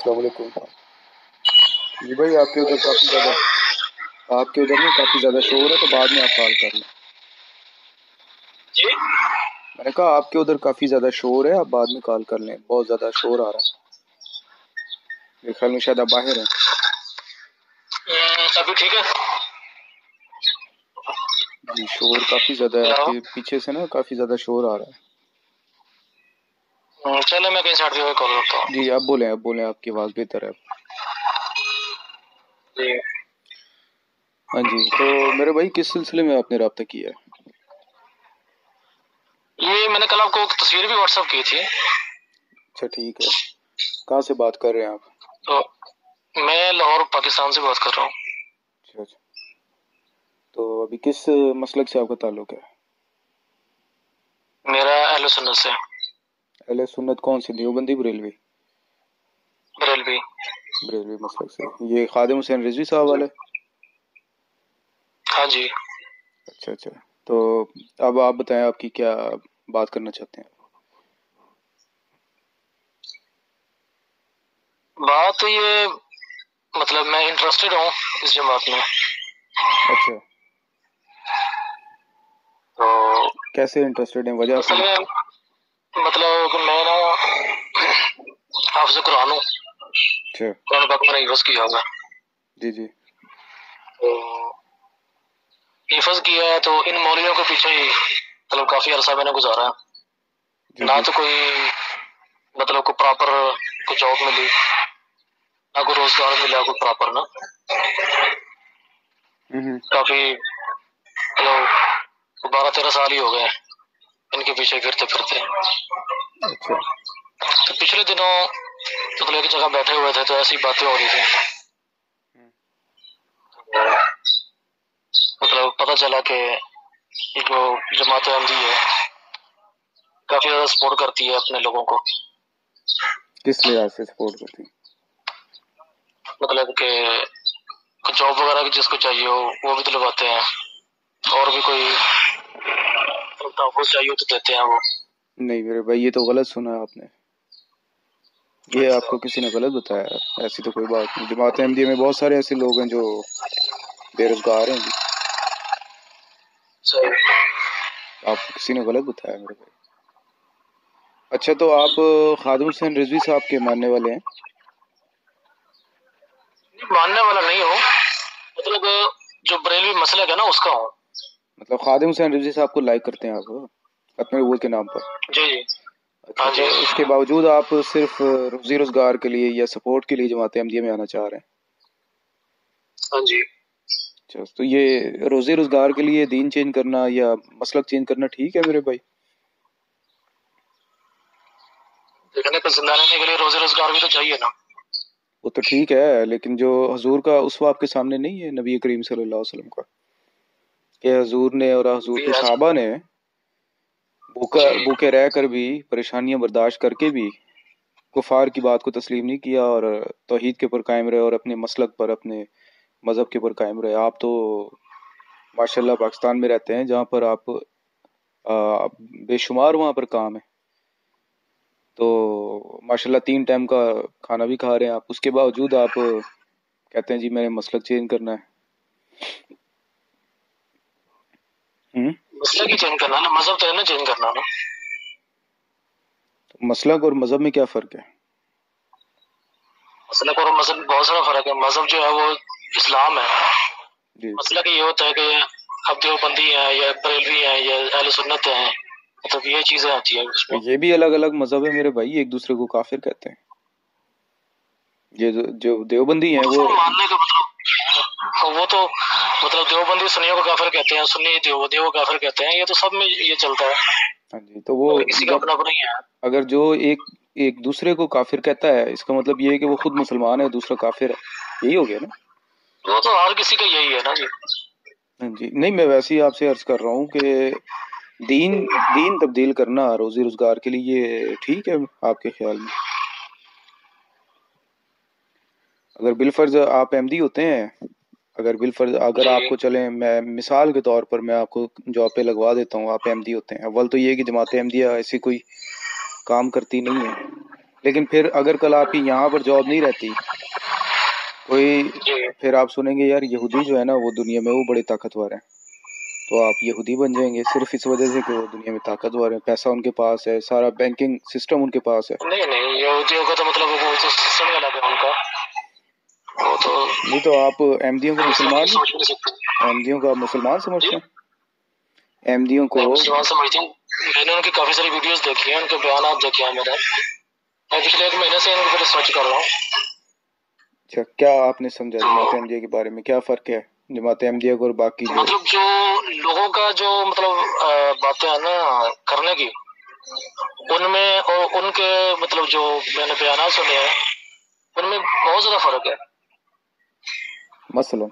السلام علیکم جی بھائی، آپ کے ادھر کافی زیادہ شور ہے، تو بعد میں آپ کال کر لیں۔ جی میں نے کہا آپ کے ادھر کافی زیادہ شور ہے، آپ بعد میں کال کر لیں، بہت زیادہ شور آ رہا ہے۔ میرے خیال میں شاید آپ باہر ہیں۔ ابھی ٹھیک ہے؟ جی شور کافی زیادہ ہے، آپ کے پیچھے سے نا کافی زیادہ شور آ رہا ہے۔ چلے میں کہیں سائڈ پہ کال کرتا ہوں۔ جی اب بولیں، آپ کی آواز بہتر ہے۔ جی ہاں جی، تو میرے بھائی کس سلسلے میں آپ نے رابطہ کیا ہے؟ یہ میں نے کل آپ کو ایک تصویر بھی واٹس ایپ کی تھی۔ اچھا ٹھیک ہے، کہاں سے بات کر رہے ہیں آپ؟ تو میں لاہور پاکستان سے بات کر رہا ہوں۔ اچھا، تو ابھی کس مسلک سے آپ کا تعلق ہے؟ میرا اہل سنت سے۔ اہل سنت کون سی، دیوبندی بریلوی؟ بریلوی مسلک سے۔ یہ خادم حسین رضوی صاحب والے؟ ہاں جی۔ اچھا، تو اب آپ بتائیں آپ کی کیا بات کرنا چاہتے ہیں؟ بات یہ مطلب میں انٹرسٹڈ ہوں اس جماعت میں۔ اچھا، تو کیسے انٹرسٹڈ ہیں، وجہ اصل کی؟ میں مطلب کہ میں نا حافظ قرآن ہوں، اچھا قرآن پاک میں نے حفظ کیا ہوا۔ جی تو حفظ کیا ہے، تو ان مولویوں کے پیچھے ہی مطلب کافی عرصہ میں نے گزارا ہے۔ جی نہ تو کوئی مطلب کوئی پراپر کوئی جاب ملی، نہ کوئی روزگار ملا کوئی پراپر نا۔ کافی مطلب 12-13 سال ہی ہو گئے ان کے پیچھے پھرتے پھرتے۔ اچھا تو پچھلے دنوں مطلب ایک جگہ بیٹھے ہوئے تھے، تو ایسی باتیں ہو رہی تھی، مطلب پتہ چلا کہ جو جماعت احمدی ہے کافی زیادہ سپورٹ کرتی ہے اپنے لوگوں کو۔ کس لحاظ سے سپورٹ کرتی ہیں؟ مطلب کہ جاب وغیرہ کی جس کو چاہیے ہو وہ بھی دلواتے ہیں، اور بھی کوئی تحفظ چاہیے ہو تو دیتے ہیں وہ۔ نہیں میرے بھائی، یہ تو غلط سنا ہے آپ نے، یہ آپ کو کسی نے غلط بتایا ہے، ایسی تو کوئی بات نہیں۔ جماعت احمدیہ میں بہت سارے ایسے لوگ ہیں جو بے روزگار ہیں جی، صحیح۔ آپ کو کسی نے غلط بتایا میرے بھائی۔ اچھا، تو آپ خادم حسین رضوی صاحب کے ماننے والے ہیں؟ ماننے والا نہیں ہوں، مطلب جو بریلوی مسلک ہے نا اس کا ہوں۔ مطلب خادم حسین رضوی صاحب کو لائک کرتے ہیں آپ اپنے نبوت کے نام پر؟ جی اچھا، تو اس کے باوجود آپ صرف روزی روزگار کے لیے یا سپورٹ کے لیے جماعت احمدیہ میں آنا چاہ رہے ہیں؟ ہاں جی۔ اچھا، تو یہ روزی روزگار کے لیے دین چینج کرنا یا مسلک چینج کرنا ٹھیک ہے میرے بھائی؟ دیکھنے پہ زندہ رہنے کے لیے روزی روزگار بھی تو چاہیے نا۔ وہ تو ٹھیک ہے، لیکن جو حضور کا اسوہ آپ کے سامنے نہیں ہے، نبی کریم صلی اللہ علیہ وسلم کا، کہ حضور نے اور حضور کے صحابہ نے بھوکے رہ کر بھی، پریشانیاں برداشت کر کے بھی کفار کی بات کو تسلیم نہیں کیا اور توحید کے پر قائم رہے اور اپنے مسلک پر، اپنے مذہب کے پر قائم رہے۔ آپ تو ماشاءاللہ پاکستان میں رہتے ہیں جہاں پر آپ بے شمار وہاں پر کام ہے، تو ماشاءاللہ 3 ٹائم کا کھانا بھی کھا رہے ہیں آپ، اس کے باوجود آپ کہتے ہیں جی میں نے مسلک چینج کرنا ہے۔ مسلک ہی چینج کرنا نا، مذہب تو ہے نا چینج کرنا نا۔ مسلک اور مذہب میں کیا فرق ہے؟ مسلک اور مذہب میں بہت سارا فرق ہے۔ مذہب جو ہے وہ اسلام ہے، جی مسلک یہ ہوتا ہے کہ اب دیوبندی ہیں یا بریلوی ہیں یا اہل سنت ہیں، مطلب یہ چیزیں آتی ہیں اس میں۔ یہ بھی الگ الگ مذہب ہے میرے بھائی، ایک دوسرے کو کافر کہتے ہیں۔ یہ جو دیوبندی ہیں وہ ماننے کا مطلب وہ تو مطلب دیوبندی سنیوں کو کافر کہتے ہیں، سنی دیوبندیوں کو کافر کہتے ہیں، یہ تو سب میں یہ چلتا ہے۔ ہاں جی، تو وہ کسی کا اپنا اپنا ہی ہے۔ اگر جو ایک دوسرے کو کافر کہتا ہے، اس کا مطلب یہ ہے کہ وہ خود مسلمان ہے، دوسرا کافر ہے، یہی ہو گیا نا؟ وہ تو ہر کسی کا یہی ہے نا جی۔ ہاں جی، نہیں میں ویسے ہی آپ سے عرض کر رہا ہوں کہ دین تبدیل کرنا روزی روزگار کے لیے ٹھیک ہے آپ کے خیال میں؟ اگر بالفرض آپ احمدی ہوتے ہیں، اگر آپ کو چلیں، میں مثال کے طور پر میں آپ کو جاب پہ لگوا دیتا ہوں، آپ احمدی ہوتے ہیں، اول تو یہ کہ جماعت احمدیہ ایسی کوئی کام کرتی نہیں ہے، لیکن پھر اگر کل آپ کی یہاں پر جاب نہیں رہتی کوئی، پھر آپ سنیں گے یار یہودی جو ہے نا وہ دنیا میں وہ بڑے طاقتور ہیں، تو آپ یہودی بن جائیں گے صرف اس وجہ سے کہ وہ دنیا میں طاقتور ہیں، پیسہ ان کے پاس ہے، سارا بینکنگ سسٹم ان کے پاس ہے۔ نہیں یہودیوں کا تو مطلب وہ تو سسٹم ہی الگ ہے ان کا، وہ تو نہیں تو آپ احمدیوں کو ہم اس میں مسلمان سوچ بھی نہیں سکتے۔ احمدیوں کو آپ مسلمان سمجھتے ہیں؟ احمدیوں کو میں مسلمان سمجھتی ہوں، میں نے ان کی کافی ساری ویڈیوز دیکھی ہیں، ان کے بیانات دیکھے ہیں میں پچھلے 1 مہینے سے ان کے ریسرچ کر رہا ہوں۔ اچھا، کیا آپ نے سمجھا تو جماعت احمدیہ کے بارے میں؟ کیا فرق ہے جماعت احمدیہ کو اور باقی جو؟ مطلب جو لوگوں کا جو مطلب باتیں ہیں نا کرنے کی، ان میں اور ان کے مطلب جو میں نے بیانات سنے ہیں ان میں بہت زیادہ فرق ہے۔ مثلا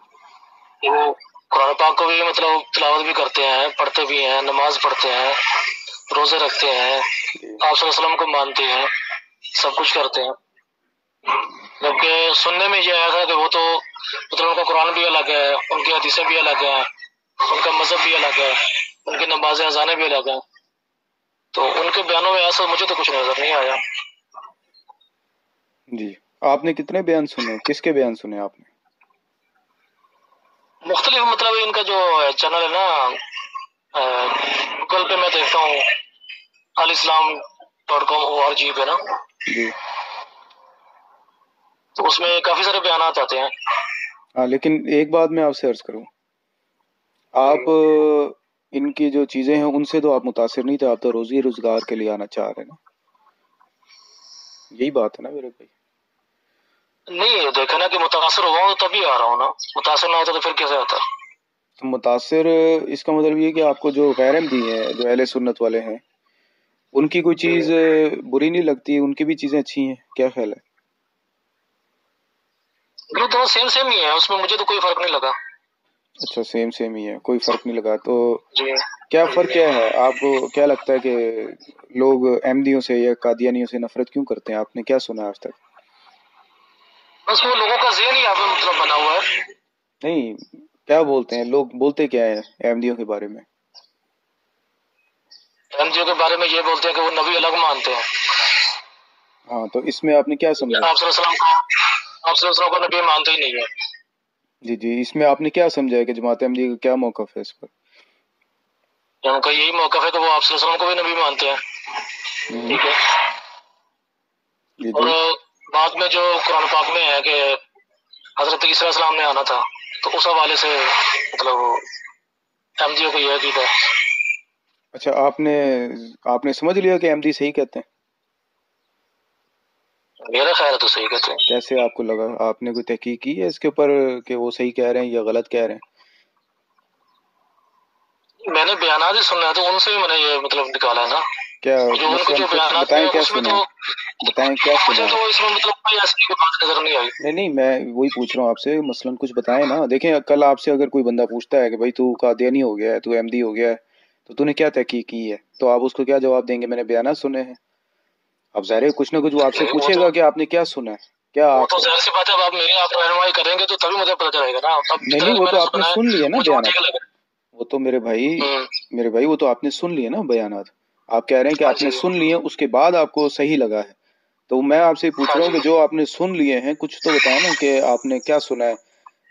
وہ قرآن پاک کو بھی مطلب تلاوت بھی کرتے ہیں، پڑھتے بھی ہیں، نماز پڑھتے ہیں، روزے رکھتے ہیں، آپ صلی اللہ علیہ وسلم کو مانتے ہیں، سب کچھ کرتے ہیں۔ جبکہ سننے میں یہ آیا تھا کہ وہ تو مطلب ان کا قرآن بھی الگ ہے، ان کی حدیثیں بھی الگ ہیں، ان کا مذہب بھی الگ ہے، ان کی نماز اذانیں بھی الگ ہیں، تو ان کے بیانوں میں ایسا مجھے تو کچھ نظر نہیں آیا۔ جی، آپ نے کتنے بیان سنے؟ کس کے بیان سنے آپ نے؟ مختلف مطلب ان کا جو چینل ہے نا گوگل پہ میں دیکھتا ہوں alislam.com پہ نا، جی تو اس میں کافی سارے بیانات آتے ہیں۔ ہاں، لیکن ایک بات میں آپ سے عرض کروں، آپ ان کی جو چیزیں ہیں ان سے تو آپ متاثر نہیں تھے، آپ تو روزی روزگار کے لیے آنا چاہ رہے ہیں نا، یہی بات ہے نا میرے بھائی؟ نہیں دیکھا نا کہ متاثر ہوا ہوں تبھی آ رہا ہوں نا، متاثر نہ ہوتا تو پھر کیسے آتا؟ تو متاثر اس کا مطلب یہ کہ آپ کو جو غیر احمدی ہیں، جو اہل سنت والے ہیں، ان کی کوئی چیز بری نہیں لگتی؟ ان کی بھی چیزیں اچھی ہیں، کیا خیال ہے؟ بالکل دونوں سیم سیم ہی ہے، اس میں مجھے تو کوئی فرق نہیں لگا۔ اچھا، سیم سیم ہی ہے، کوئی فرق نہیں لگا؟ تو جی کیا فرق کیا ہے؟ آپ کو کیا لگتا ہے کہ لوگ احمدیوں سے یا قادیانیوں سے نفرت کیوں کرتے ہیں؟ آپ نے کیا سنا آج تک؟ بس وہ لوگوں کا ذہن ہی آپ مطلب بنا ہوا ہے۔ نہیں، کیا بولتے ہیں لوگ؟ بولتے کیا ہیں احمدیوں کے بارے میں؟ احمدیوں کے بارے میں یہ بولتے ہیں کہ وہ نبی الگ مانتے ہیں۔ ہاں، تو اس میں آپ نے کیا سمجھا؟ آپ صلی اللہ علیہ وسلم کو نبی مانتے ہی نہیں ہے۔ جی جی، اس میں آپ نے کیا سمجھا ہے کہ جماعت احمدیہ کا کیا موقف ہے اس پر؟ ان کا یہی موقف ہے کہ وہ آپ صلی اللہ علیہ وسلم کو بھی نبی مانتے ہیں، ٹھیک ہے، جی اور جی بعد میں جو قرآن پاک میں ہے کہ حضرت عیسیٰ علیہ السلام نے آنا تھا، تو اس حوالے سے مطلب احمدیوں کو یہ عقیدہ ہے۔ اچھا، آپ نے سمجھ لیا کہ احمدی صحیح کہتے ہیں؟ میرا خیال ہے تو صحیح کہتے ہیں۔ کیسے آپ کو لگا؟ آپ نے کوئی تحقیق کی ہے اس کے اوپر کہ وہ صحیح کہہ رہے ہیں یا غلط کہہ رہے ہیں؟ میں نے بیانات ہی سننا ہے تو ان سے بھی میں نے یہ مطلب نکالا ہے نا، کیا جو ان کے مثلاً جو کچھ بیانات بتائیں، ہیں کیا اس میں سنا تو ہے؟ بتائیں کیا سنا مجھے ہے؟ تو اس میں مطلب کوئی ایسی کوئی بات نظر نہیں آئی۔ نہیں، میں وہی پوچھ رہا ہوں آپ سے، مثلاً کچھ بتائیں نا۔ دیکھیں، کل آپ سے اگر کوئی بندہ پوچھتا ہے کہ بھائی تو قادیانی ہو گیا ہے، تو احمدی ہو گیا ہے، تو نے کیا تحقیق کی ہے، تو آپ اس کو کیا جواب دیں گے؟ میں نے بیانات سنے ہیں۔ اب ظاہر ہے کچھ نہ کچھ وہ آپ سے نہیں پوچھے گا کہ آپ نے کیا سنا ہے، کیا وہ آپ تو ظاہر سی بات ہے، اب آپ میری آپ رہنمائی کریں گے تو تبھی مجھے پتہ چلے گا نا۔ اب نہیں جتنا نہیں، کہ وہ میں تو نے آپ نے سنا ہے سن لیے نا مجھے وہ ٹھیک بیانات، لگا۔ وہ تو میرے بھائی وہ تو آپ نے سن لیے نا بیانات۔ آپ کہہ رہے ہیں کہ ہاں آپ نے جی سن لیے، اس کے بعد آپ کو صحیح لگا ہے، تو میں آپ سے پوچھ ہاں رہا ہوں جی، کہ جو آپ نے سن لیے ہیں کچھ تو بتائیں نا کہ آپ نے کیا سنا ہے،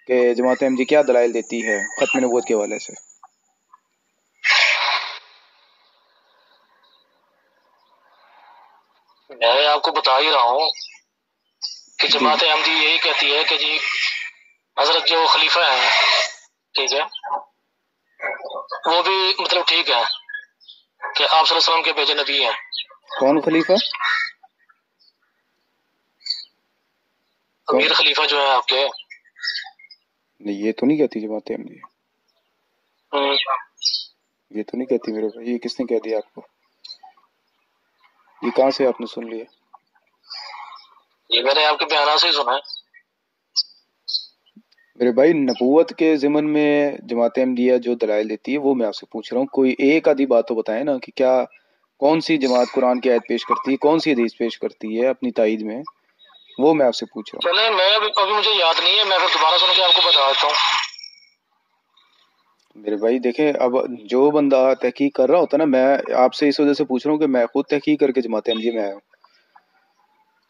کہ جماعت احمدی کیا دلائل دیتی ہے ختم نبوت کے حوالے سے؟ میں آپ کو بتا ہی رہا ہوں کہ جی جماعت احمدی یہی کہتی ہے کہ جی حضرت جو خلیفہ ہیں، ٹھیک ہے، وہ بھی مطلب ٹھیک ہے کہ آپ صلی اللہ علیہ وسلم کے بھیجے نبی ہیں۔ کون خلیفہ؟ امیر خلیفہ جو ہیں آپ کے، نہیں، یہ تو نہیں کہتی جماعت احمدی، یہ تو نہیں کہتی میرے بھائی، یہ کس نے کہہ دیا آپ کو؟ یہ کہاں سے آپ نے سن لیا؟ یہ میں نے آپ کے بیانات سے ہی سنا ہے۔ میرے بھائی، نبوت کے ضمن میں جماعت احمدیہ جو دلائل دیتی ہے وہ میں آپ سے پوچھ رہا ہوں، کوئی ایک آدھی بات تو بتائیں نا کہ کیا، کون سی جماعت قرآن کی آیت پیش کرتی ہے، کون سی حدیث پیش کرتی ہے اپنی تائید میں، وہ میں آپ سے پوچھ رہا ہوں۔ چلیں، میں ابھی مجھے یاد نہیں ہے، میں پھر دوبارہ سن کے آپ کو بتا دیتا ہوں۔ میرے بھائی دیکھیں، اب جو بندہ تحقیق کر رہا ہوتا ہے نا، میں آپ سے اس وجہ سے پوچھ رہا ہوں کہ میں خود تحقیق کر کے جماعت احمدیہ میں آیا ہوں۔